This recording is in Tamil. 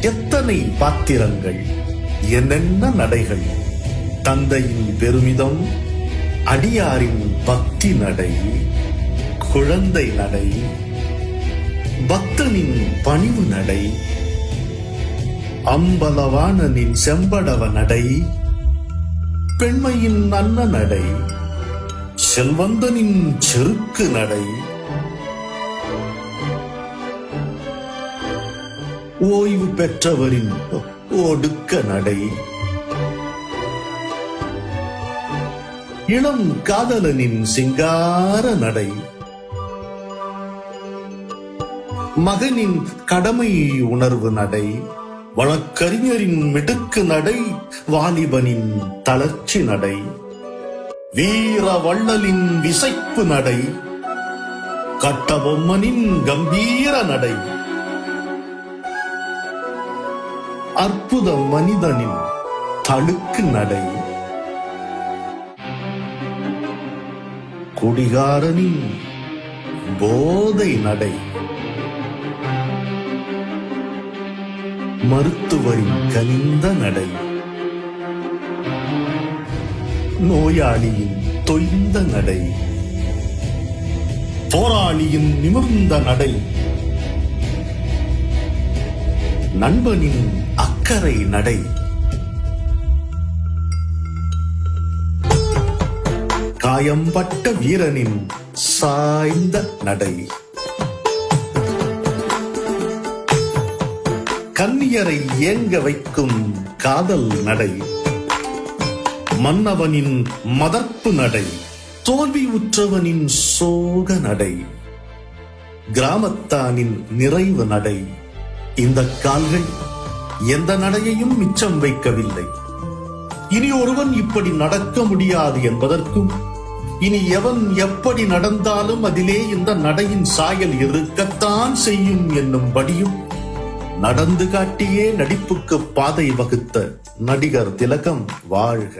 எத்தனை பாத்திரங்கள், என்னென்ன நடைகள். தந்தையின் பெருமிதம், அடியாரின் பக்தி நடை, குழந்தை நடை, பக்தனின் பணிவு நடை, அம்பலவாணனின் செம்படவ நடை, பெண்மையின் நல்ல நடை, செல்வந்தனின் செருக்கு நடை, ஓய்வு பெற்றவரின் ஒடுக்க நடை, இளம் காதலனின் சிங்கார நடை, மகனின் கடமை உணர்வு நடை, வழக்கறிஞரின் மிடுக்கு நடை, வாலிபனின் தளர்ச்சி நடை, வீர வள்ளலின் விசைப்பு நடை, கட்டபொம்மனின் கம்பீர நடை, அற்புத மனிதனின் தழுக்கு நடை, குடிகாரனின் போதை நடை, மருத்துவரின் கனிந்த நடை, நோயாளியின் தொய்ந்த நடை, போராளியின் நிமிர்ந்த நடை, நண்பனின் அக்கறை நடை, காயம்பட்ட வீரனின் சாய்ந்த நடை, கன்னியரை ஏங்க வைக்கும் காதல் நடை, மன்னவனின் மதர்ப்பு நடை, தோல்வி உற்றவனின் சோக நடை, கிராமத்தானின் நிறைவு நடை. இந்த கால்கள் எந்த நடையையும் மிச்சம் வைக்கவில்லை. இனி ஒருவன் இப்படி நடக்க முடியாது என்பதற்கும், இனி எவன் எப்படி நடந்தாலும் அதிலே இந்த நடையின் சாயல் இருக்கத்தான் செய்யும் என்னும்படியும் நடந்து காட்டியே நடிப்புக்கு பாதை வகுத்த நடிகர் திலகம் வாழ்க.